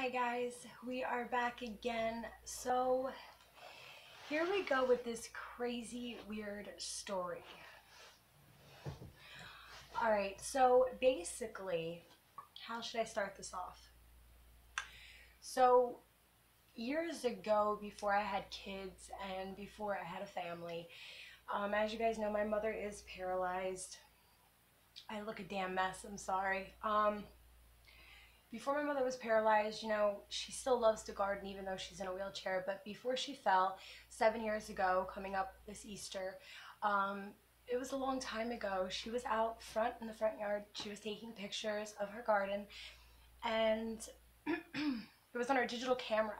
Hi guys, we are back again. So here we go with this crazy weird story. Alright, so basically, how should I start this off? So years ago, before I had kids and before I had a family, as you guys know, my mother is paralyzed. I look a damn mess, I'm sorry. Before my mother was paralyzed, she still loves to garden even though she's in a wheelchair. But before she fell, 7 years ago, coming up this Easter, it was a long time ago. She was out front in the front yard. She was taking pictures of her garden, and it was on her digital camera.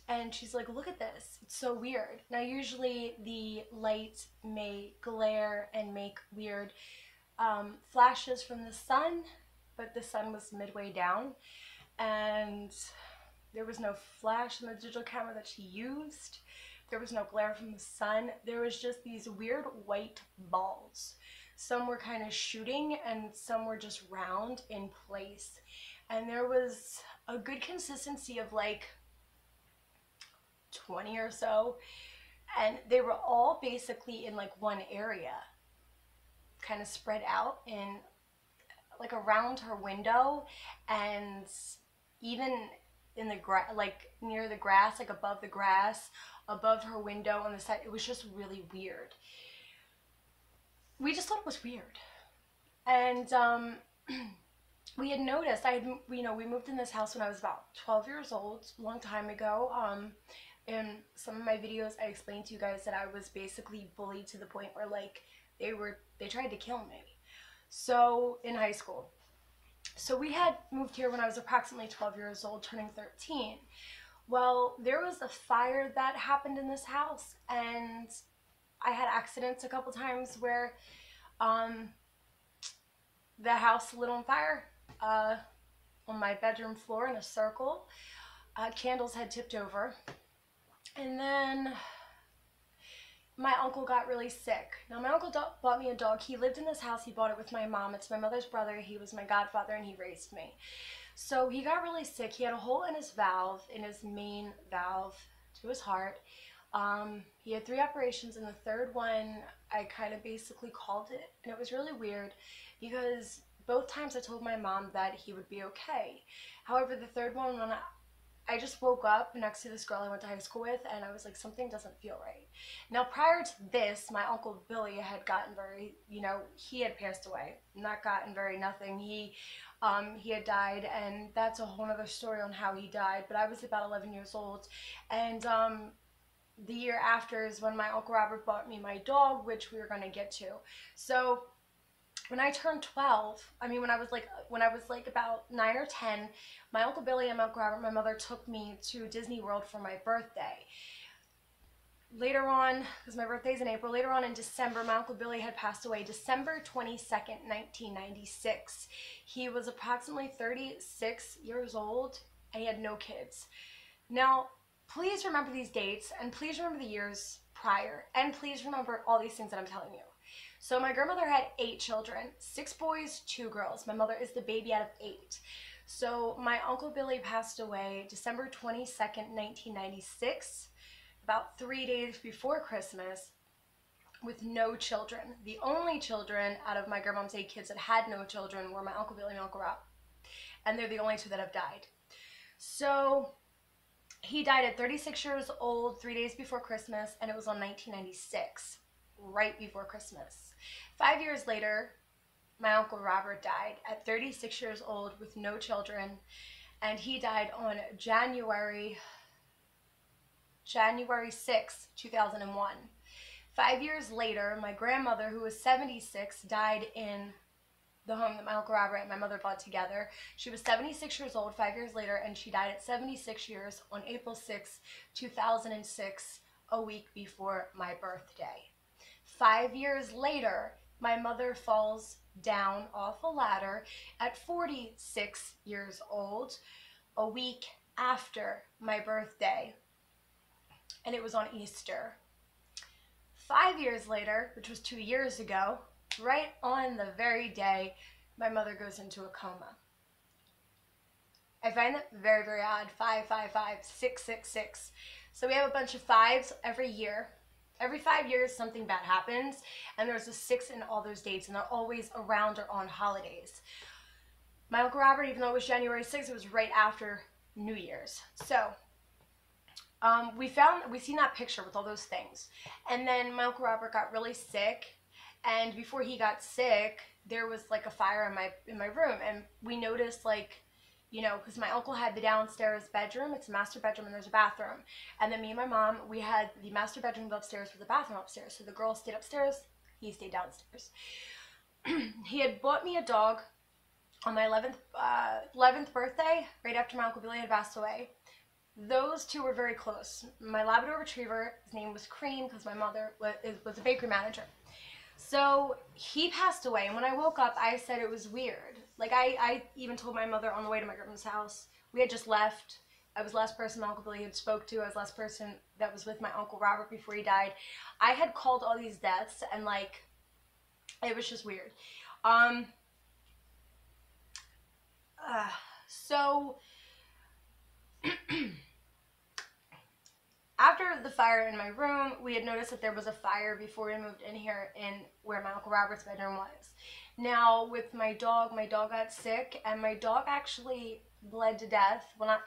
And she's like, look at this. It's so weird. Now, usually the light may glare and make weird flashes from the sun, but the sun was midway down and there was no flash in the digital camera that she used. There was no glare from the sun. There was just these weird white balls. Some were kind of shooting and some were just round in place. And there was a good consistency of like 20 or so. And they were all basically in like one area, kind of spread out in like around her window, and even in the grass, like near the grass, like above the grass, above her window on the side. It was just really weird. We just thought it was weird. And we had noticed, we moved in this house when I was about 12 years old, a long time ago. In some of my videos, I explained to you guys that I was basically bullied to the point where like they tried to kill me. So in high school. So we had moved here when I was approximately 12 years old, turning 13. Well, there was a fire that happened in this house, and I had accidents a couple times where the house lit on fire on my bedroom floor in a circle. Candles had tipped over. And then my uncle got really sick. Now, my uncle bought me a dog. He lived in this house. He bought it with my mom. It's my mother's brother. He was my godfather, and he raised me. So he got really sick. He had a hole in his valve, in his main valve to his heart. He had 3 operations, and the third one, I kind of basically called it. And it was really weird because both times I told my mom that he would be okay. However, the third one, when I just woke up next to this girl I went to high school with, and I was like, something doesn't feel right. Now, prior to this, my Uncle Billy had gotten very, he had passed away. Not gotten very nothing. He had died, and that's a whole other story on how he died. But I was about 11 years old, and the year after is when my Uncle Robert bought me my dog, which we were going to get to. So when I turned 12, when I was like about 9 or 10, my Uncle Billy and my Uncle Robert, my mother, took me to Disney World for my birthday. Later on, because my birthday's in April, later on in December, my Uncle Billy had passed away, December 22nd, 1996. He was approximately 36 years old, and he had no kids. Now, please remember these dates, and please remember the years prior, and please remember all these things that I'm telling you. So my grandmother had 8 children, 6 boys, 2 girls. My mother is the baby out of 8. So my Uncle Billy passed away December 22nd, 1996, about 3 days before Christmas, with no children. The only children out of my grandmom's 8 kids that had no children were my Uncle Billy and Uncle Rob. And they're the only 2 that have died. So he died at 36 years old, 3 days before Christmas, and it was on 1996. Right before Christmas. 5 years later, my Uncle Robert died at 36 years old with no children, and he died on January 6, 2001. 5 years later, my grandmother, who was 76, died in the home that my Uncle Robert and my mother bought together. She was 76 years old 5 years later, and she died at 76 years on April 6, 2006, a week before my birthday. 5 years later, my mother falls down off a ladder at 46 years old, a week after my birthday, and it was on Easter. 5 years later, which was 2 years ago, right on the very day, my mother goes into a coma. I find that very, very odd. 555, 666. So we have a bunch of fives every year. Every 5 years, something bad happens, and there's a 6 in all those dates, and they're always around or on holidays. My Uncle Robert, even though it was January 6th, it was right after New Year's. So we seen that picture with all those things, and then my Uncle Robert got really sick, and before he got sick, there was like a fire in my room, and we noticed, like, you know, because my uncle had the downstairs bedroom, it's a master bedroom, and there's a bathroom, and then me and my mom, we had the master bedroom upstairs with the bathroom upstairs. So the girls stayed upstairs, he stayed downstairs. He had bought me a dog on my 11th birthday, right after my Uncle Billy had passed away. Those two were very close. My Labrador Retriever, his name was Cream, because my mother was a bakery manager. So he passed away, and when I woke up, I said it was weird. Like, I even told my mother on the way to my grandma's house. We had just left. I was the last person my Uncle Billy had spoke to. I was the last person that was with my Uncle Robert before he died. I had called all these deaths, and, like, it was just weird. So after the fire in my room, we had noticed that there was a fire before we moved in here in where my Uncle Robert's bedroom was. Now, with my dog got sick, and my dog actually bled to death. Well,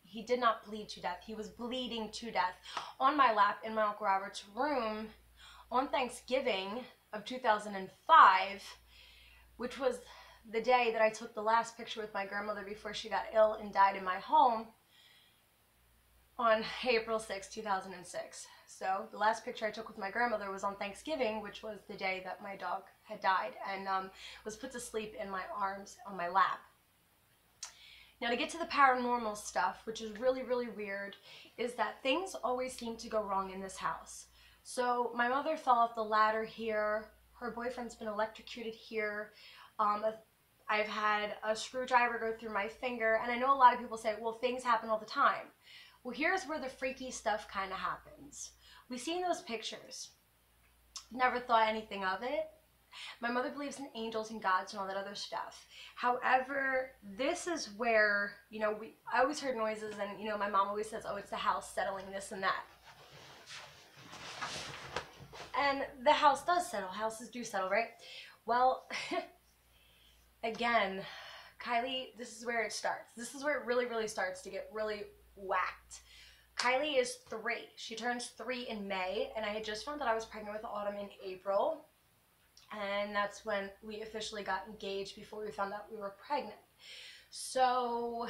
he did not bleed to death. He was bleeding to death on my lap in my Uncle Robert's room on Thanksgiving of 2005, which was the day that I took the last picture with my grandmother before she got ill and died in my home, on April 6, 2006. So the last picture I took with my grandmother was on Thanksgiving, which was the day that my dog had died, and was put to sleep in my arms on my lap. Now, to get to the paranormal stuff, which is really, really weird, is that things always seem to go wrong in this house. So my mother fell off the ladder here. Her boyfriend's been electrocuted here. I've had a screwdriver go through my finger, and I know a lot of people say, well, things happen all the time. Well, here's where the freaky stuff kind of happens. We've seen those pictures. Never thought anything of it. My mother believes in angels and gods and all that other stuff. However, this is where, you know, I always heard noises, and, you know, my mom always says, oh, it's the house settling this and that. And the house does settle. Houses do settle, right? Well, again, Kylie, this is where it starts. This is where it really, really starts to get really whacked. Kylie is 3. She turns 3 in May, and I had just found out I was pregnant with Autumn in April, and that's when we officially got engaged, before we found out we were pregnant. So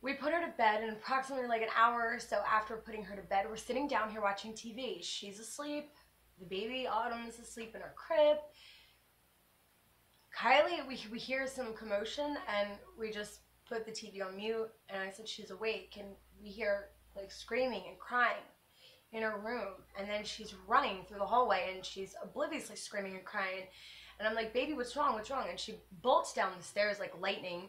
we put her to bed, and approximately like an hour or so after putting her to bed, we're sitting down here watching TV. She's asleep. The baby Autumn is asleep in her crib. Kylie, we hear some commotion, and we just put the TV on mute, and I said, she's awake, and we hear, like, screaming and crying in her room, and then she's running through the hallway, and she's obliviously screaming and crying, and I'm like, baby, what's wrong, and she bolts down the stairs like lightning,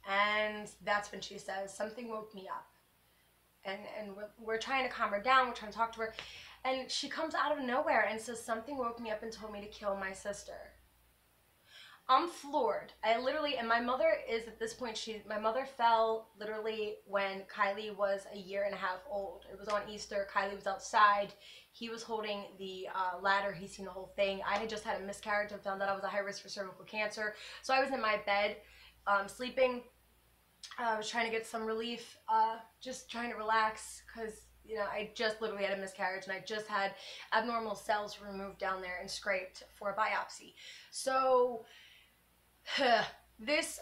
and that's when she says, something woke me up, and we're trying to calm her down, we're trying to talk to her, and she comes out of nowhere and says, something woke me up and told me to kill my sister. I'm floored. I literally, and my mother is at this point, my mother fell literally when Kylie was 1.5 years old. It was on Easter. Kylie was outside. He was holding the ladder. He's seen the whole thing. I had just had a miscarriage and found out I was a high risk for cervical cancer. So I was in my bed sleeping. I was trying to get some relief, just trying to relax, because, you know, I just literally had a miscarriage, and I just had abnormal cells removed down there and scraped for a biopsy. So this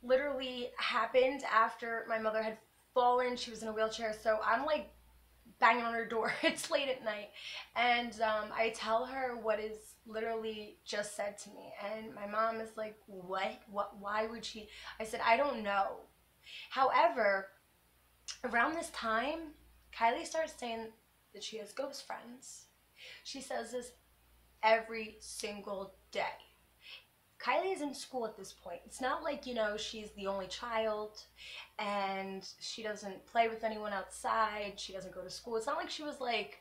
literally happened after my mother had fallen. She was in a wheelchair, so I'm like banging on her door. It's late at night, and I tell her what is literally just said to me, and my mom is like, what, why would she? I said, I don't know. However, around this time, Kylie starts saying that she has ghost friends. She says this every single day. Kylie is in school at this point. It's not like, you know, she's the only child and she doesn't play with anyone outside. She doesn't go to school. It's not like she was, like,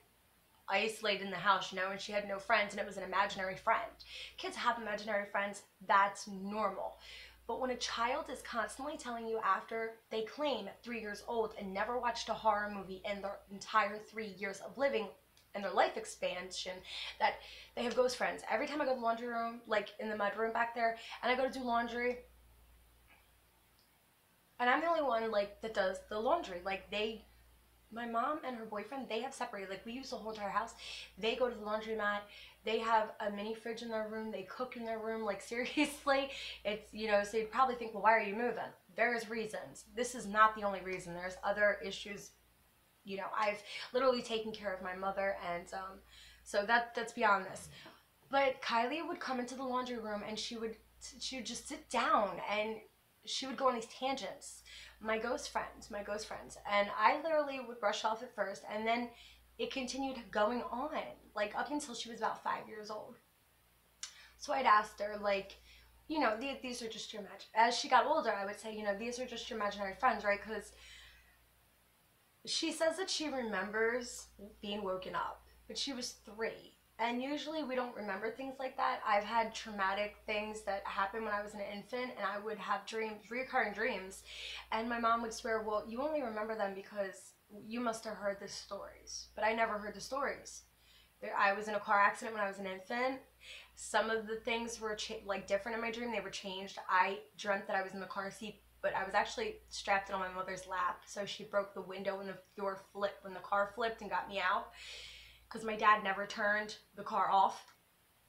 isolated in the house, you know, and she had no friends and it was an imaginary friend. Kids have imaginary friends. That's normal. But when a child is constantly telling you after they claim at 3 years old and never watched a horror movie in their entire 3 years of living and their life expansion, that they have ghost friends. Every time I go to the laundry room, like in the mud room back there, and I go to do laundry, and I'm the only one like that does the laundry. Like my mom and her boyfriend, they have separated. Like we use the whole entire house. They go to the laundromat. They have a mini fridge in their room. They cook in their room. Like seriously, it's, you know, so you'd probably think, well, why are you moving? There's reasons. This is not the only reason. There's other issues. You know, I've literally taken care of my mother, and so that's beyond this. But Kylie would come into the laundry room, and she would just sit down, and she would go on these tangents. My ghost friends, and I literally would brush off at first, and then it continued going on, like up until she was about 5 years old. So I'd asked her, like, you know, these are just your as she got older, I would say, you know, these are just your imaginary friends, right? Because she says that she remembers being woken up, but she was 3. And usually we don't remember things like that. I've had traumatic things that happened when I was an infant, and I would have dreams, recurring dreams. And my mom would swear, well, you only remember them because you must have heard the stories. But I never heard the stories. I was in a car accident when I was an infant. Some of the things were like different in my dream. They were changed. I dreamt that I was in the car seat, but I was actually strapped in on my mother's lap. So she broke the window when the door flipped, when the car flipped, and got me out. Because my dad never turned the car off,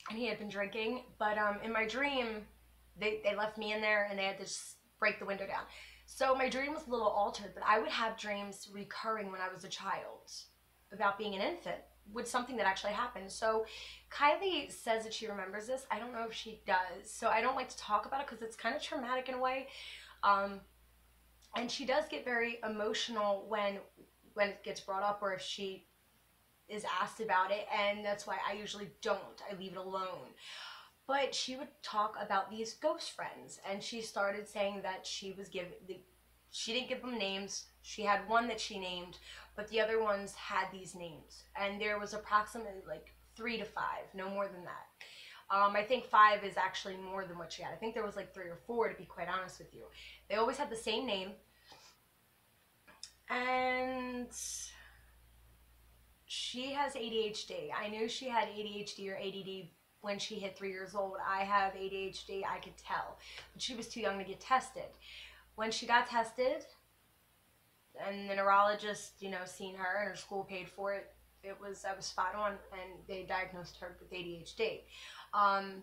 and he had been drinking. But in my dream, they left me in there, and they had to just break the window down. So my dream was a little altered, but I would have dreams recurring when I was a child about being an infant with something that actually happened. So Kylie says that she remembers this. I don't know if she does. So I don't like to talk about it because it's kind of traumatic in a way. And she does get very emotional when it gets brought up, or if she is asked about it, and that's why I usually don't. I leave it alone. But she would talk about these ghost friends, and she started saying that she didn't give them names. She had one that she named, but the other ones had these names, and there was approximately like 3 to 5, no more than that. I think 5 is actually more than what she had. I think there was like 3 or 4, to be quite honest with you. They always had the same name, and she has ADHD. I knew she had ADHD or ADD when she hit 3 years old. I have ADHD, I could tell. But she was too young to get tested. When she got tested, and the neurologist, you know, seen her, and her school paid for it, I was spot on, and they diagnosed her with ADHD.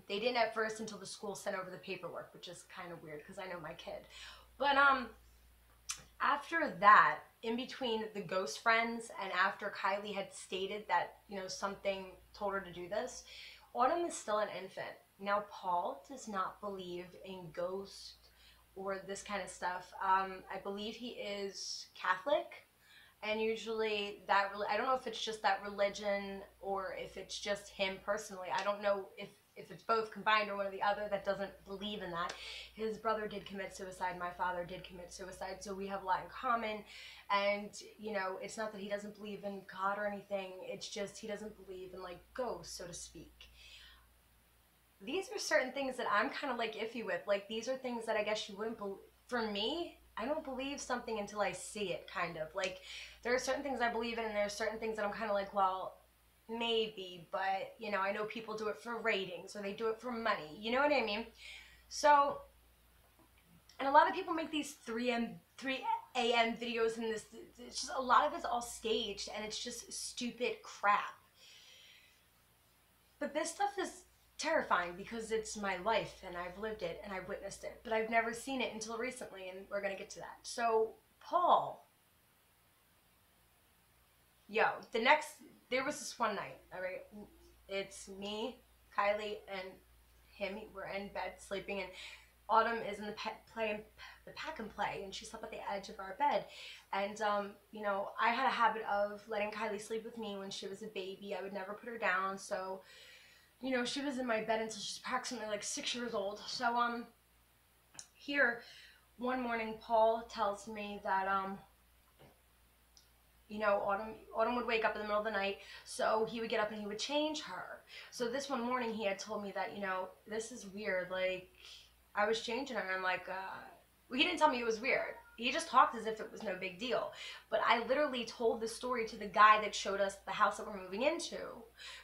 They didn't at first until the school sent over the paperwork, which is kind of weird because I know my kid. But after that, in between the ghost friends and after Kylie had stated that, you know, something told her to do this, Autumn is still an infant. Now, Paul does not believe in ghosts or this kind of stuff. I believe he is Catholic, and usually that, I don't know if it's just that religion or if it's just him personally. I don't know if it's both combined or one or the other, that doesn't believe in that. His brother did commit suicide. My father did commit suicide. So we have a lot in common. And, you know, it's not that he doesn't believe in God or anything. It's just he doesn't believe in, like, ghosts, so to speak. These are certain things that I'm kind of, like, iffy with. Like, these are things that I guess you wouldn't believe. For me, I don't believe something until I see it, kind of. Like, there are certain things I believe in, and there are certain things that I'm kind of like, well, maybe, but, you know, I know people do it for ratings, or they do it for money, you know what I mean? So, and a lot of people make these 3 a.m. videos, and this, it's just, a lot of it's all staged, and it's just stupid crap. But this stuff is terrifying because it's my life, and I've lived it, and I've witnessed it, but I've never seen it until recently, and we're gonna get to that. So, Paul, there was this one night, all right? It's me, Kylie, and him. We're in bed sleeping, and Autumn is in the pack and play, and she slept at the edge of our bed. And, you know, I had a habit of letting Kylie sleep with me when she was a baby. I would never put her down, so, you know, she was in my bed until she's approximately like 6 years old. So, here, one morning, Paul tells me that, you know, Autumn would wake up in the middle of the night, so he would get up and he would change her. So this one morning he had told me that, you know, this is weird, like, I was changing her, and I'm like, he didn't tell me it was weird. He just talked as if it was no big deal. But I literally told the story to the guy that showed us the house that we're moving into,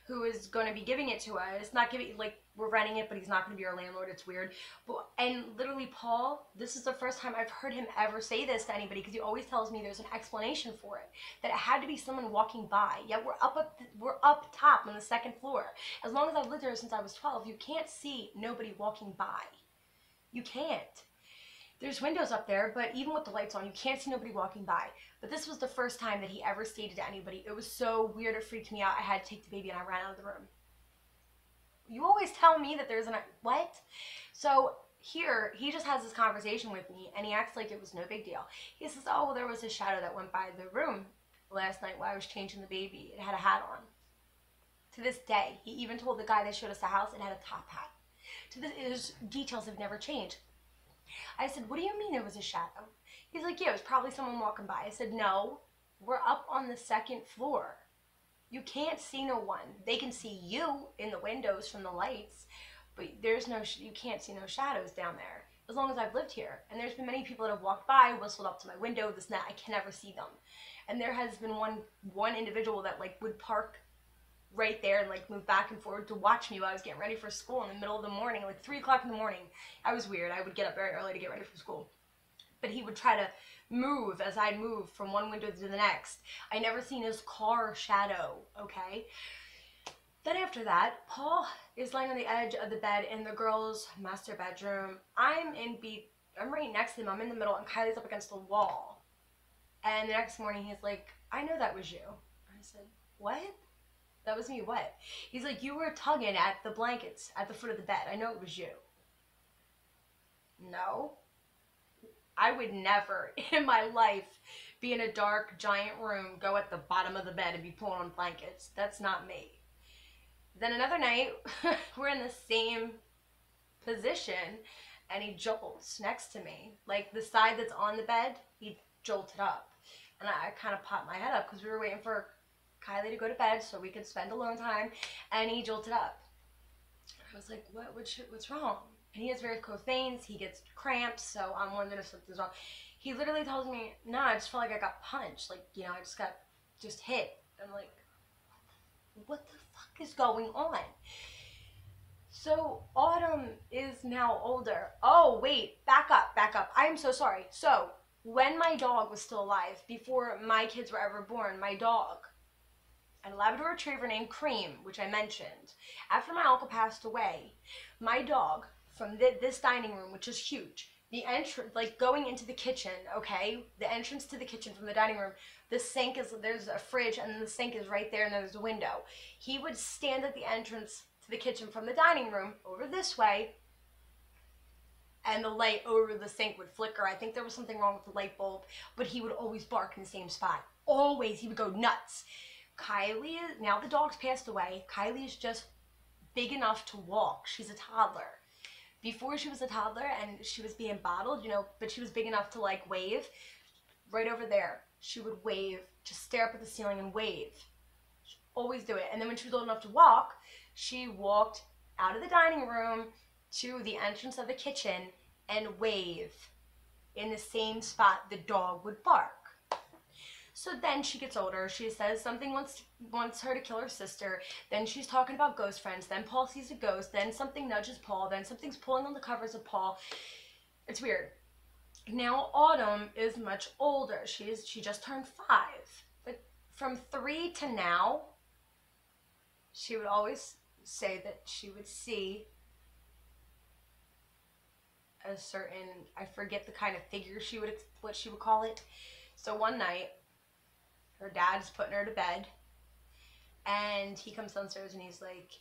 who is going to be giving it to us. Not giving, like, we're renting it, but he's not going to be our landlord. It's weird. But, and literally, Paul, this is the first time I've heard him ever say this to anybody, because he always tells me there's an explanation for it. That it had to be someone walking by. Yet we're up top on the second floor. As long as I've lived there since I was 12, you can't see nobody walking by. You can't. There's windows up there, but even with the lights on, you can't see nobody walking by. But this was the first time that he ever stated to anybody. It was so weird, it freaked me out. I had to take the baby and I ran out of the room. You always tell me that there's what? So here, he just has this conversation with me, and he acts like it was no big deal. He says, oh, well, there was a shadow that went by the room last night while I was changing the baby. It had a hat on. To this day, he even told the guy that showed us the house it had a top hat. To this, his details have never changed. I said, what do you mean it was a shadow? He's like, yeah, it was probably someone walking by. I said, no, we're up on the second floor. You can't see no one. They can see you in the windows from the lights, but you can't see no shadows down there as long as I've lived here. And there's been many people that have walked by, whistled up to my window, this and that. I can never see them. And there has been one individual that like would park right there and like move back and forth to watch me while I was getting ready for school in the middle of the morning, like 3 o'clock in the morning. I was weird. I would get up very early to get ready for school. But he would try to move as I'd move from one window to the next. I never seen his car shadow, okay? Then after that, Paul is lying on the edge of the bed in the girls' master bedroom. I'm right next to him. I'm in the middle, and Kylie's up against the wall. And the next morning, he's like, I know that was you. I said, what? That was me, what? He's like, you were tugging at the blankets at the foot of the bed. I know it was you. No. I would never in my life be in a dark, giant room, go at the bottom of the bed and be pulling on blankets. That's not me. Then another night, we're in the same position, and he jolts next to me. Like, the side that's on the bed, he jolted up. And I kind of popped my head up because we were waiting for Kylie to go to bed so we could spend alone time, and he jolted up. I was like, what's wrong? And he has varicose veins, he gets cramps, so I'm wondering if something's wrong. He literally tells me, no, I just felt like I got punched, like, you know, I just got hit. I'm like, what the fuck is going on? So Autumn is now older. Oh, wait, back up. I am so sorry. So when my dog was still alive, before my kids were ever born, my dog, a Labrador Retriever named Cream, which I mentioned. After my uncle passed away, my dog, from this dining room, which is huge, the entrance, like going into the kitchen, okay, the entrance to the kitchen from the dining room, the sink is, there's a fridge, and then the sink is right there, and there's a window. He would stand at the entrance to the kitchen from the dining room, over this way, and the light over the sink would flicker. I think there was something wrong with the light bulb, but he would always bark in the same spot. Always, he would go nuts. Kylie, now the dog's passed away, Kylie is just big enough to walk. She's a toddler. Before she was a toddler and she was being bottled, you know, but she was big enough to like wave. Right over there, she would wave, just stare up at the ceiling and wave. She'd always do it. And then when she was old enough to walk, she walked out of the dining room to the entrance of the kitchen and wave in the same spot the dog would bark. So then she gets older, she says something wants her to kill her sister, then she's talking about ghost friends, then Paul sees a ghost, then something nudges Paul, then something's pulling on the covers of Paul. It's weird. Now Autumn is much older. She just turned 5. But from 3 to now, she would always say that she would see a certain, I forget the kind of figure what she would call it. So one night, her dad's putting her to bed, and he comes downstairs and he's like,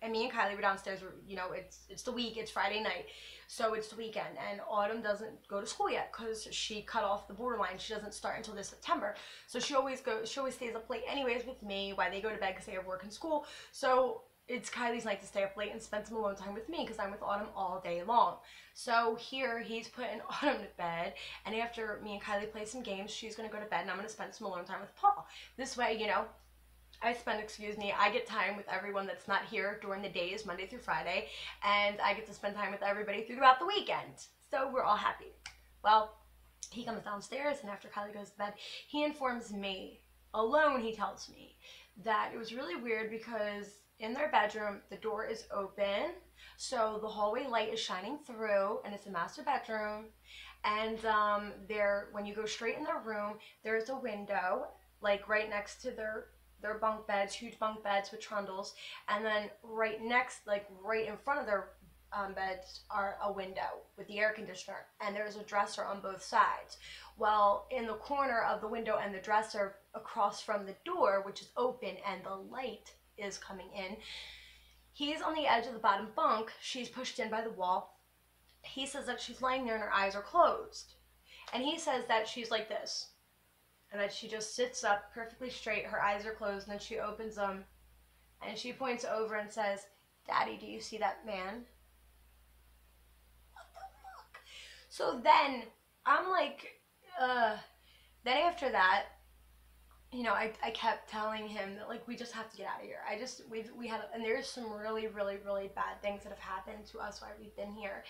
and me and Kylie were downstairs, you know, it's the week, it's Friday night, so it's the weekend, and Autumn doesn't go to school yet because she cut off the borderline. She doesn't start until this September, so she always stays up late anyways with me while they go to bed because they have work and school. So it's Kylie's night to stay up late and spend some alone time with me because I'm with Autumn all day long. So here he's putting Autumn to bed, and after me and Kylie play some games, she's going to go to bed and I'm going to spend some alone time with Paul. This way, you know, I get time with everyone that's not here during the days, Monday through Friday, and I get to spend time with everybody throughout the weekend. So we're all happy. Well, he comes downstairs, and after Kylie goes to bed, he informs me, alone he tells me, that it was really weird because in their bedroom, the door is open, so the hallway light is shining through, and it's a master bedroom. And there, when you go straight in their room, there's a window, like right next to their bunk beds, huge bunk beds with trundles, and then right next, like right in front of their beds are a window with the air conditioner, and there's a dresser on both sides. Well, in the corner of the window and the dresser across from the door, which is open and the light is coming in, he's on the edge of the bottom bunk, she's pushed in by the wall. He says that she's laying there and her eyes are closed. And he says that she's like this, and that she just sits up perfectly straight, her eyes are closed, and then she opens them, and she points over and says, "Daddy, do you see that man?" What the fuck? So then, I'm like, then after that, you know, I kept telling him that, like, we just have to get out of here. We had, and there's some really, really, really bad things that have happened to us while we've been here,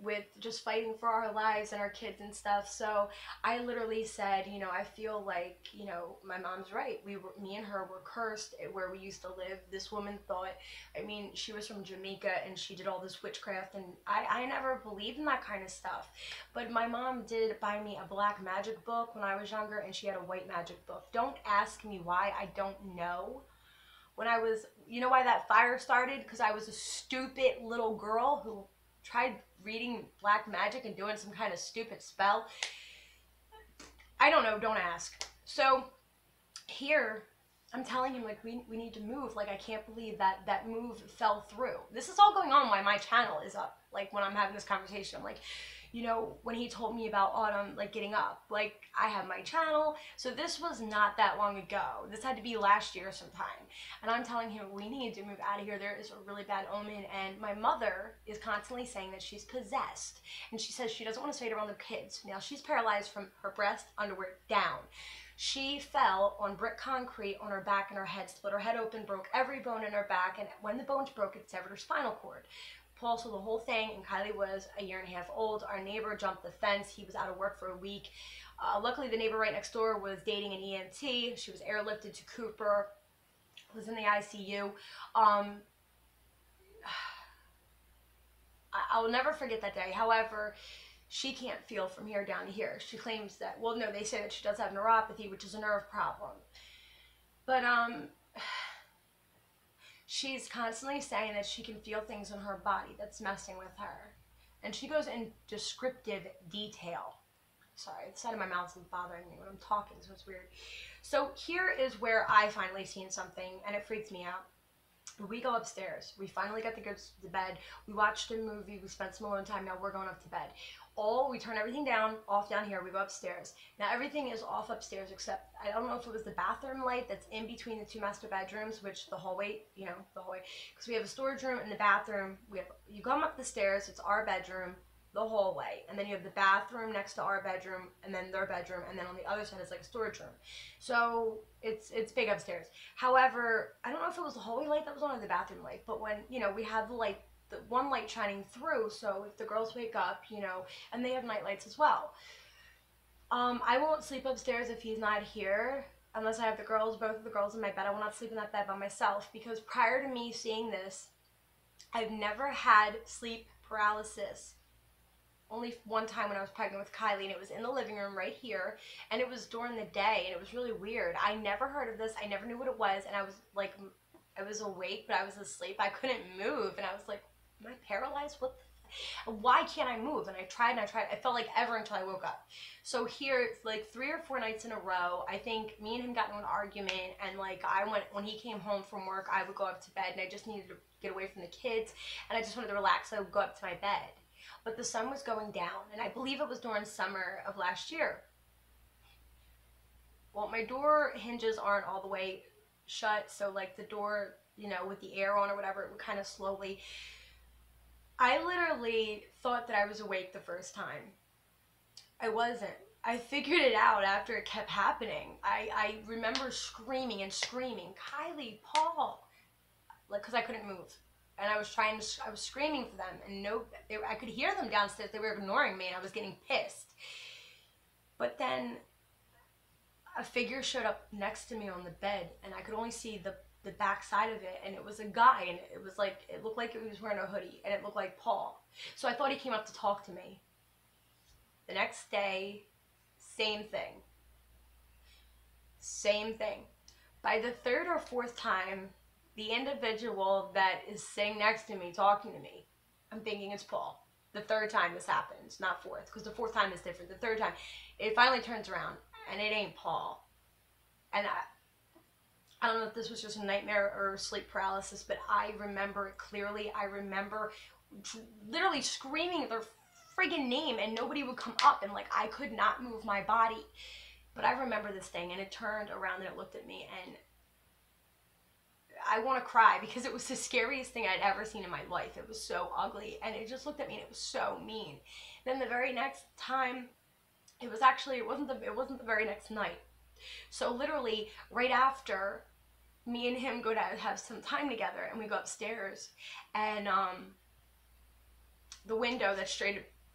with just fighting for our lives and our kids and stuff. So I literally said, you know, I feel like, you know, my mom's right. Me and her were cursed where we used to live. This woman thought, I mean, she was from Jamaica and she did all this witchcraft, and I never believed in that kind of stuff. But my mom did buy me a black magic book when I was younger, and she had a white magic book. Don't ask me why, I don't know. You know why that fire started? Because I was a stupid little girl who tried reading black magic and doing some kind of stupid spell. I don't know, don't ask. So here, I'm telling him, like, we need to move. Like, I can't believe that move fell through. This is all going on while my channel is up. Like, when I'm having this conversation, I'm like, you know, when he told me about Autumn, like, getting up, like, I have my channel, so this was not that long ago. This had to be last year sometime, and I'm telling him, we need to move out of here. There is a really bad omen, and my mother is constantly saying that she's possessed, and she says she doesn't want to say it around the kids. Now, she's paralyzed from her breast underwear down. She fell on brick concrete on her back and her head, split her head open, broke every bone in her back, and when the bones broke, it severed her spinal cord. Paul saw the whole thing, and Kylie was a year and a half old. Our neighbor jumped the fence. He was out of work for a week. Luckily, the neighbor right next door was dating an EMT. She was airlifted to Cooper, was in the ICU. I'll never forget that day. However, she can't feel from here down to here. She claims that, well, no, they say that she does have neuropathy, which is a nerve problem. But, she's constantly saying that she can feel things in her body that's messing with her. And she goes in descriptive detail. Sorry, the side of my mouth is bothering me when I'm talking, so it's weird. So here is where I finally seen something, and it freaks me out. We go upstairs. We finally got to go to bed. We watched a movie. We spent some alone time. Now we're going up to bed. We turn everything off down here. We go upstairs. Now everything is off upstairs except, I don't know if it was the bathroom light that's in between the two master bedrooms, which the hallway, you know, the hallway, because we have a storage room and the bathroom. You come up the stairs, it's our bedroom, the hallway, and then you have the bathroom next to our bedroom, and then their bedroom, and then on the other side is like a storage room. So it's big upstairs. However, I don't know if it was the hallway light that was on or the bathroom light, but when, you know, we have the light, the one light shining through, so if the girls wake up, you know, and they have night lights as well. I won't sleep upstairs if he's not here, unless I have both of the girls in my bed. I will not sleep in that bed by myself, because prior to me seeing this, I've never had sleep paralysis. Only one time when I was pregnant with Kylie, and it was in the living room right here, and it was during the day, and it was really weird. I never heard of this. I never knew what it was, and I was like, I was awake, but I was asleep. I couldn't move, and I was like, am I paralyzed? Why can't I move? And I tried. I felt like ever until I woke up. So here, it's like 3 or 4 nights in a row, I think me and him got into an argument, and like when he came home from work, I would go up to bed, and I just needed to get away from the kids, and I just wanted to relax, so I would go up to my bed. But the sun was going down, and I believe it was during summer of last year. Well, my door hinges aren't all the way shut, so like the door, you know, with the air on or whatever, it would kind of slowly. I literally thought that I was awake the first time. I wasn't. I figured it out after it kept happening. I remember screaming and screaming, Kylie, Paul, like, because I couldn't move. And I was I was screaming for them, and I could hear them downstairs. They were ignoring me, and I was getting pissed. But then a figure showed up next to me on the bed, and I could only see the back side of it, and it was a guy, and it was like, it looked like he was wearing a hoodie, and it looked like Paul. So I thought he came up to talk to me. The next day, same thing. Same thing. By the third or fourth time, the individual that is sitting next to me talking to me, I'm thinking it's Paul. The third time this happens, not fourth, because the fourth time is different. The third time, it finally turns around, and it ain't Paul. And I don't know if this was just a nightmare or sleep paralysis, but I remember it clearly. I remember literally screaming their friggin' name, and nobody would come up, and like, I could not move my body. But I remember this thing, and it turned around and it looked at me, and I want to cry because it was the scariest thing I'd ever seen in my life. It was so ugly, and it just looked at me, and it was so mean. Then the very next time, it wasn't the very next night. So literally right after, me and him go to have some time together, and we go upstairs, and the window that's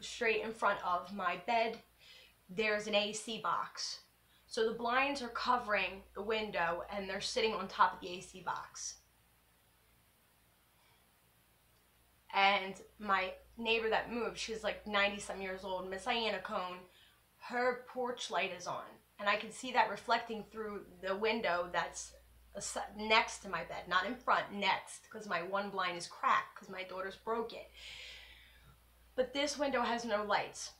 straight in front of my bed, there's an AC box. So the blinds are covering the window, and they're sitting on top of the AC box. And my neighbor that moved, she's like 90-some years old, Miss Diana Cone, her porch light is on. And I can see that reflecting through the window that's next to my bed. Not in front, next, because my one blind is cracked, because my daughter's broke it. But this window has no lights.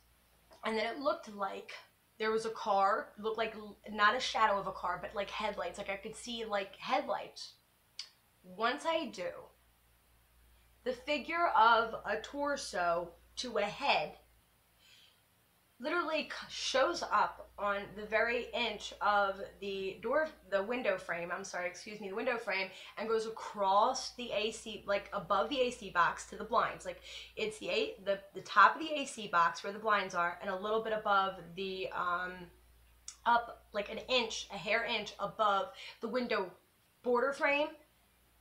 And then it looked like there was a car, looked like not a shadow of a car, but like headlights. Like I could see like headlights. Once I do, the figure of a torso to a head literally shows up on the very inch of the window frame, the window frame, and goes across the AC, like above the AC box to the blinds. Like it's the top of the AC box where the blinds are, and a little bit above the, up like a hair inch above the window border frame,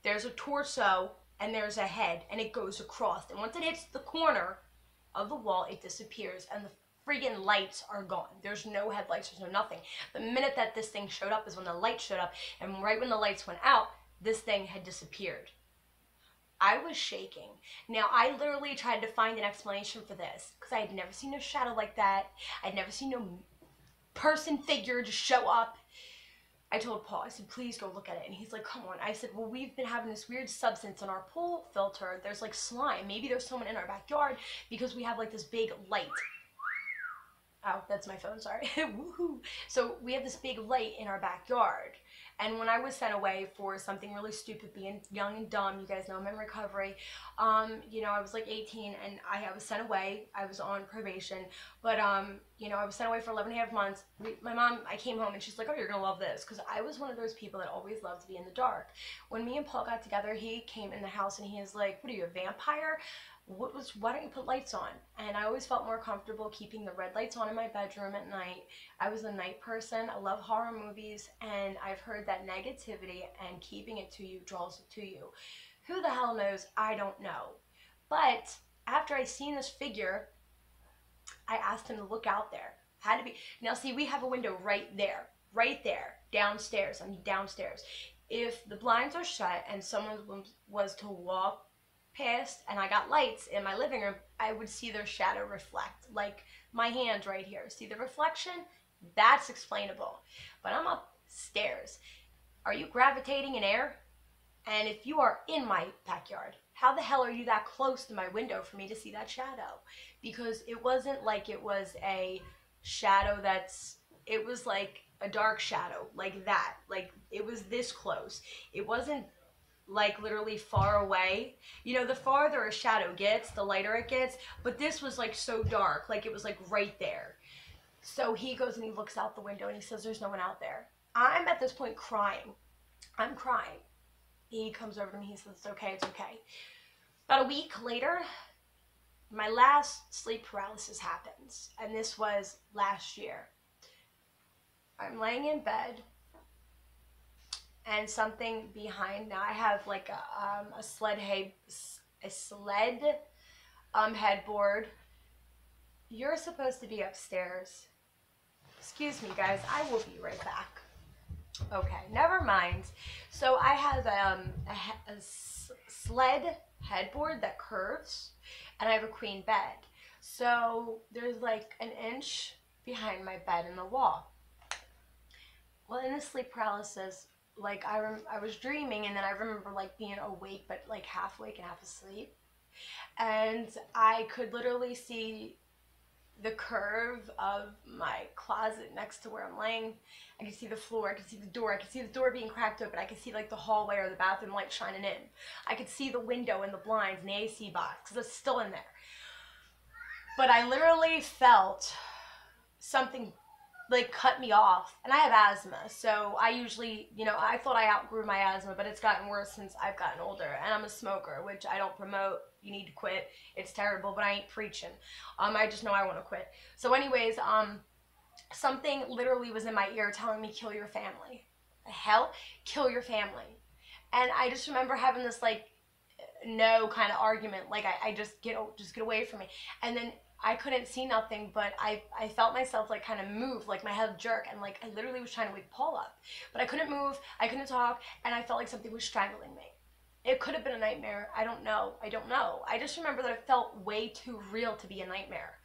there's a torso and there's a head, and it goes across. And once it hits the corner of the wall, it disappears, and the friggin' lights are gone. There's no headlights, there's no nothing. The minute that this thing showed up is when the lights showed up, and right when the lights went out, this thing had disappeared. I was shaking. Now, I literally tried to find an explanation for this, because I had never seen a shadow like that. I'd never seen no person figure just show up. I told Paul, I said, please go look at it. And he's like, come on. I said, well, we've been having this weird substance in our pool filter. There's like slime. Maybe there's someone in our backyard, because we have like this big light. Oh, that's my phone, sorry. Woohoo. So we have this big light in our backyard. And when I was sent away for something really stupid, being young and dumb, you guys know I'm in recovery, you know, I was like 18, and I was sent away. I was on probation, but, you know, I was sent away for 11.5 months. My mom, I came home, and she's like, oh, you're going to love this, because I was one of those people that always loved to be in the dark. When me and Paul got together, he came in the house, and he was like, what are you, a vampire? Why don't you put lights on? And I always felt more comfortable keeping the red lights on in my bedroom at night. I was a night person. I love horror movies, and I've heard that negativity and keeping it to you draws it to you. Who the hell knows? I don't know. But after I seen this figure, I asked him to look out there. Had to be. Now see, we have a window right there, downstairs. I'm downstairs. If the blinds are shut and someone was to walk past and I got lights in my living room, I would see their shadow reflect, like my hand right here. See the reflection? That's explainable. But I'm upstairs. Are you gravitating in air? And if you are in my backyard, how the hell are you that close to my window for me to see that shadow? Because it wasn't like it was a shadow it was like a dark shadow, like that. Like it was this close. It wasn't like literally far away. You know, the farther a shadow gets, the lighter it gets, but this was like so dark, like it was like right there. So he goes and he looks out the window and he says, there's no one out there. I'm at this point crying. I'm crying. He comes over to me, he says, it's okay, it's okay. About a week later, my last sleep paralysis happens, and this was last year. I'm laying in bed, and something behind. Now I have like a sled headboard. You're supposed to be upstairs. Excuse me, guys. I will be right back. Okay, never mind. So I have a sled headboard that curves, and I have a queen bed. So there's like an inch behind my bed in the wall. Well, in the sleep paralysis, like I was dreaming, and then I remember like being awake, but like half awake and half asleep, and I could literally see the curve of my closet next to where I'm laying. I could see the floor, I could see the door, I could see the door being cracked open, I could see like the hallway or the bathroom light shining in. I could see the window and the blinds and the AC box, because it's still in there. But I literally felt something like cut me off, and I have asthma, so I usually, I thought I outgrew my asthma, but it's gotten worse since I've gotten older, and I'm a smoker, which I don't promote. You need to quit. It's terrible, but I ain't preaching. I just know I want to quit. So anyways, something literally was in my ear telling me, kill your family. The hell? Kill your family. And I just remember having this like no kind of argument, like I just get away from me. And then I couldn't see nothing, but I felt myself like kind of move, like my head jerk, and like I literally was trying to wake Paul up, but I couldn't move, I couldn't talk, and I felt like something was strangling me. It could have been a nightmare. I don't know. I just remember that it felt way too real to be a nightmare.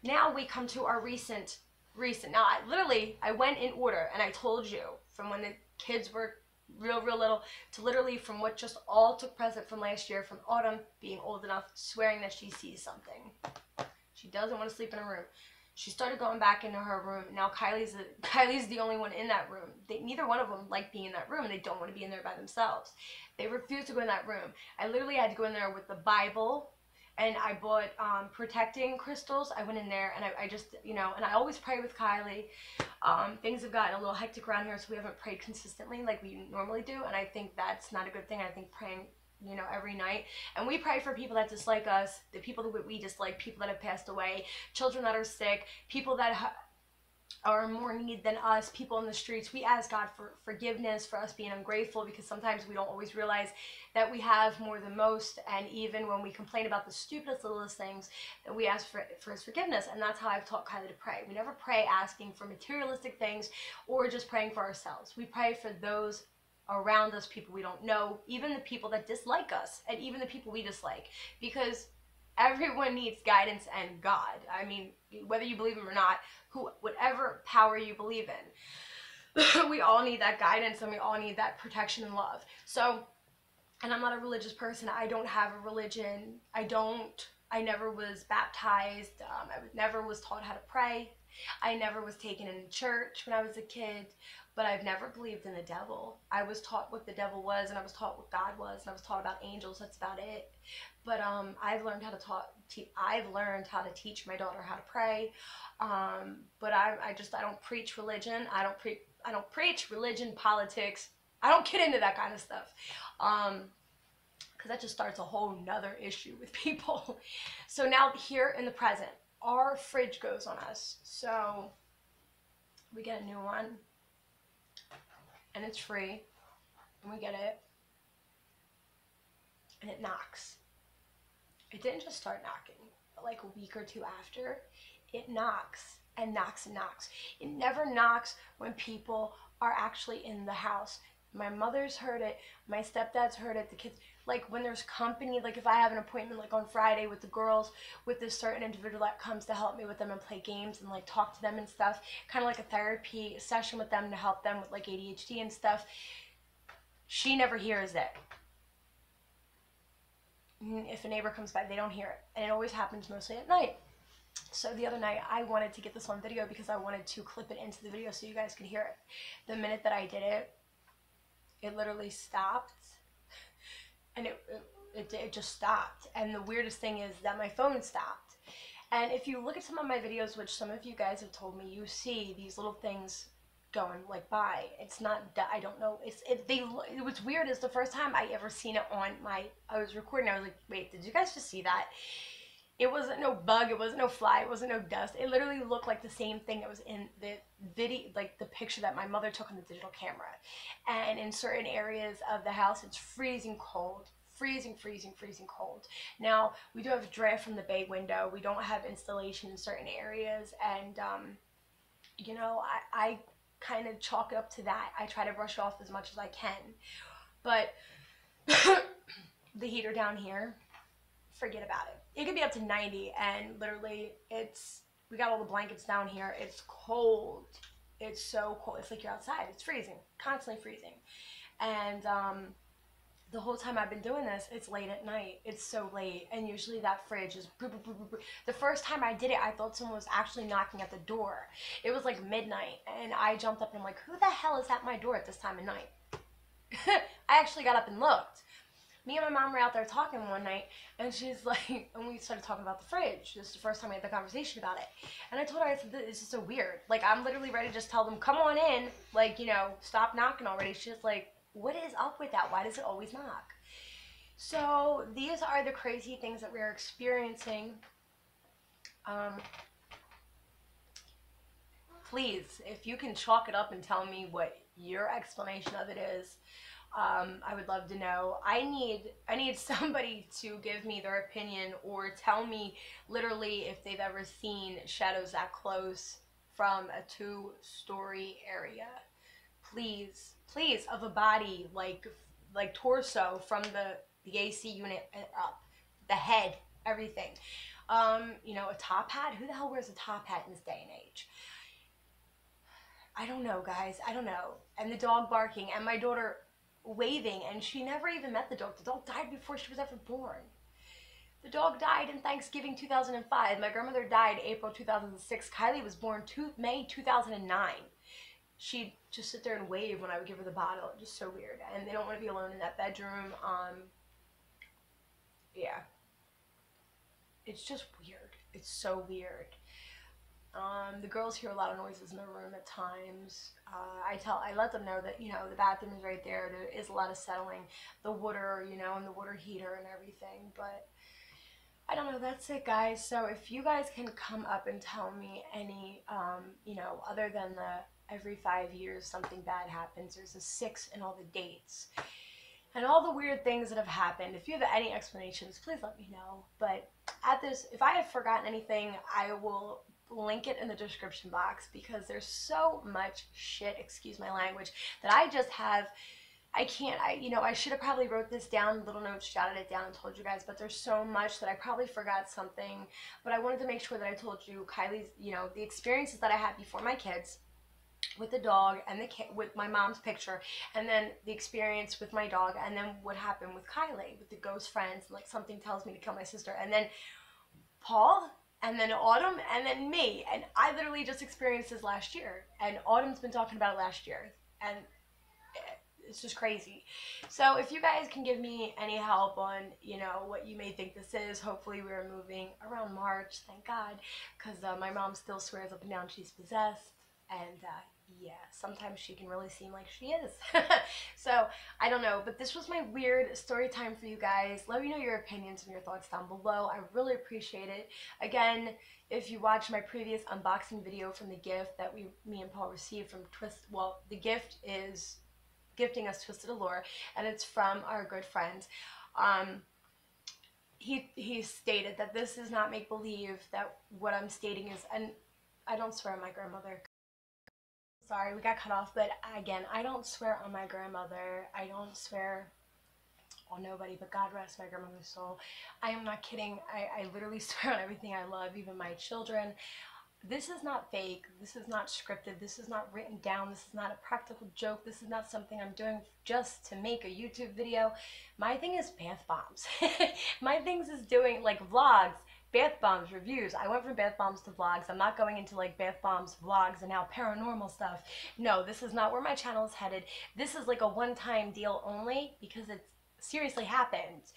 Now we come to our recent. Now I went in order, and I told you from when the kids were real little to literally from what just all took present from last year, from Autumn being old enough, swearing that she sees something. She doesn't want to sleep in a room. She started going back into her room. Now Kylie's the only one in that room. Neither one of them like being in that room. They don't want to be in there by themselves. They refuse to go in that room. I literally had to go in there with the Bible, and I bought protecting crystals. I went in there, and I just, and I always pray with Kylie. Things have gotten a little hectic around here, so we haven't prayed consistently like we normally do, and I think that's not a good thing. I think praying every night. And we pray for people that dislike us, the people that we dislike, people that have passed away, children that are sick, people that are more in need than us, people in the streets. We ask God for forgiveness for us being ungrateful, because sometimes we don't always realize that we have more than most. And even when we complain about the stupidest, littlest things, that we ask for his forgiveness. And that's how I've taught Kylie to pray. We never pray asking for materialistic things or just praying for ourselves. We pray for those around us, people we don't know, even the people that dislike us, and even the people we dislike, because everyone needs guidance and God. I mean, whether you believe him or not, whatever power you believe in, we all need that guidance, and we all need that protection and love. So, and I'm not a religious person. I don't have a religion. I never was baptized. I never was taught how to pray. I never was taken in church when I was a kid, but I've never believed in the devil. I was taught what the devil was, and I was taught what God was, and I was taught about angels. That's about it. But I've learned how to teach my daughter how to pray. But I don't preach religion. I don't preach religion, politics. I don't get into that kind of stuff. Because that just starts a whole nother issue with people. So now here in the present, our fridge goes on us. So we get a new one, and it's free, and we get it, and it knocks. It didn't just start knocking, but like a week or two after, it knocks and knocks and knocks. It never knocks when people are actually in the house. My mother's heard it, my stepdad's heard it, the kids, like when there's company, like if I have an appointment like on Friday with the girls, with this certain individual that comes to help me with them and play games and like talk to them and stuff, kind of like a therapy session with them to help them with like ADHD and stuff, she never hears it. If a neighbor comes by, they don't hear it, and it always happens mostly at night. So the other night, I wanted to get this on video because I wanted to clip it into the video so you guys could hear it. The minute that I did it, it literally stopped, and it just stopped. And the weirdest thing is that my phone stopped. And if you look at some of my videos, which some of you guys have told me, you see these little things going like by. It's not, I don't know, it was weird. It's the first time I ever seen it on I was recording, I was like, wait, did you guys just see that? It wasn't no bug, it wasn't no fly, it wasn't no dust. It literally looked like the same thing that was in the video, like the picture that my mother took on the digital camera. And in certain areas of the house, it's freezing cold. Freezing, freezing, freezing cold. Now, we do have draft from the bay window. We don't have installation in certain areas. And, you know, I kind of chalk it up to that. I try to brush it off as much as I can. But the heater down here, forget about it. It could be up to 90, and literally we got all the blankets down here. It's cold. It's so cold. It's like you're outside. It's freezing, constantly freezing. And the whole time I've been doing this, it's late at night. It's so late, and usually that fridge is boop, boop, boop, boop, boop. The first time I did it, I thought someone was actually knocking at the door. It was like midnight, and I jumped up and I'm like, who the hell is at my door at this time of night? I actually got up and looked. Me and my mom were out there talking one night, and she's like, and we started talking about the fridge. This is the first time we had the conversation about it. And I told her, I said, this is so weird. Like, I'm literally ready to just tell them, come on in. Like, you know, stop knocking already. She's like, what is up with that? Why does it always knock? So these are the crazy things that we're experiencing. Please, if you can chalk it up and tell me what your explanation of it is, I would love to know. I need somebody to give me their opinion or tell me literally if they've ever seen shadows that close from a 2-story area. Please, please, of a body like torso from the AC unit up, the head, everything. You know, a top hat. Who the hell wears a top hat in this day and age? I don't know, guys. I don't know. And the dog barking, and my daughter waving, and she never even met the dog. The dog died before she was ever born. The dog died in Thanksgiving 2005. My grandmother died April 2006. Kylie was born May 2009. She'd just sit there and wave when I would give her the bottle. Just so weird. And they don't want to be alone in that bedroom. Yeah. It's just weird. It's so weird. The girls hear a lot of noises in their room at times. I let them know that, you know, the bathroom is right there. There is a lot of settling. The water, you know, and the water heater and everything. But I don't know. That's it, guys. So if you guys can come up and tell me any, you know, other than the every 5 years something bad happens. There's a 6 in all the dates. And all the weird things that have happened. If you have any explanations, please let me know. But if I have forgotten anything, I will link it in the description box, because there's so much shit, excuse my language, that I just have. I should have probably wrote this down, little notes, jotted it down and told you guys, but there's so much that I probably forgot something. But I wanted to make sure that I told you Kylie's, you know, the experiences that I had before my kids, with the dog and with my mom's picture, and then the experience with my dog, and then what happened with Kylie with the ghost friends, like something tells me to kill my sister, and then Paul, and then Autumn, and then me. And I literally just experienced this last year, and Autumn's been talking about it last year, and it's just crazy. So if you guys can give me any help on, you know, what you may think this is. Hopefully we're moving around March, thank God, because my mom still swears up and down she's possessed. And yeah, sometimes she can really seem like she is. So I don't know, but this was my weird story time for you guys. Let me know your opinions and your thoughts down below. I really appreciate it. Again, if you watched my previous unboxing video from the gift that me and Paul received from the gift is gifting us Twisted Allure, and it's from our good friend. He stated that this is not make-believe, that what I'm stating is, and I don't swear on my grandmother. Sorry, we got cut off, but again, I don't swear on my grandmother. I don't swear on nobody, but God rest my grandmother's soul. I am not kidding. I literally swear on everything I love, even my children. This is not fake. This is not scripted. This is not written down. This is not a practical joke. This is not something I'm doing just to make a YouTube video. My thing is bath bombs. My things is doing like vlogs, bath bombs, reviews. I went from bath bombs to vlogs. I'm not going into like bath bombs, vlogs, and now paranormal stuff. No, this is not where my channel is headed. This is like a one-time deal only, because it's seriously happened.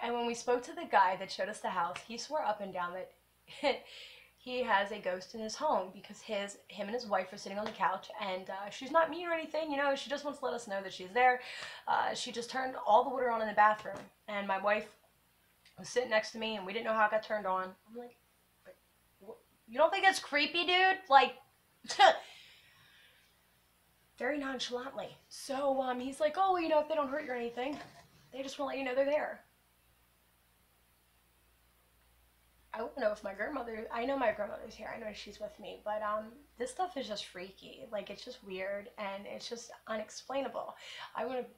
And when we spoke to the guy that showed us the house, he swore up and down that he has a ghost in his home, because him and his wife are sitting on the couch, and she's not mean or anything, you know, she just wants to let us know that she's there. She just turned all the water on in the bathroom, and my wife was sitting next to me, and we didn't know how it got turned on. I'm like, you don't think that's creepy, dude? Like, very nonchalantly. So he's like, oh, you know, if they don't hurt you or anything, they just want to let you know they're there. I don't know if my grandmother, I know my grandmother's here, I know she's with me, but this stuff is just freaky. Like, it's just weird, and it's just unexplainable.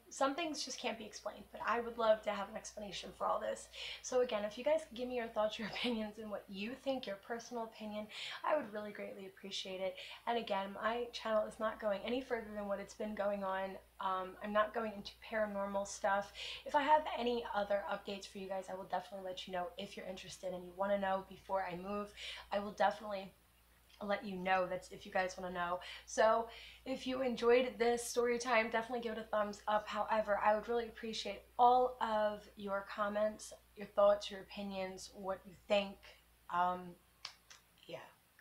Some things just can't be explained, but I would love to have an explanation for all this. So again, if you guys could give me your thoughts, your opinions, and what you think, your personal opinion, I would really greatly appreciate it. And again, my channel is not going any further than what it's been going on. I'm not going into paranormal stuff. If I have any other updates for you guys, I will definitely let you know. If you're interested and you want to know before I move, I will definitely let you know. That's if you guys want to know. So if you enjoyed this story time, definitely give it a thumbs up. However, I would really appreciate all of your comments, your thoughts, your opinions, what you think. Yeah,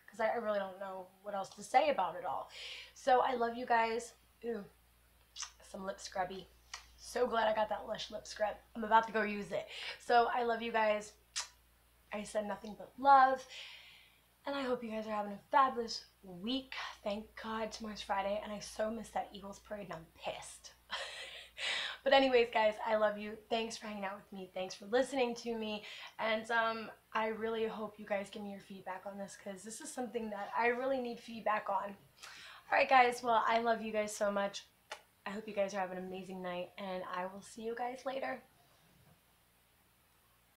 because I really don't know what else to say about it all. So I love you guys. Ooh, some lip scrubby. So glad I got that Lush lip scrub. I'm about to go use it. So I love you guys. I said nothing but love. And I hope you guys are having a fabulous week. Thank God tomorrow's Friday. And I so miss that Eagles parade and I'm pissed. But anyways, guys, I love you. Thanks for hanging out with me. Thanks for listening to me. And I really hope you guys give me your feedback on this, because this is something that I really need feedback on. Alright, guys. Well, I love you guys so much. I hope you guys are having an amazing night, and I will see you guys later.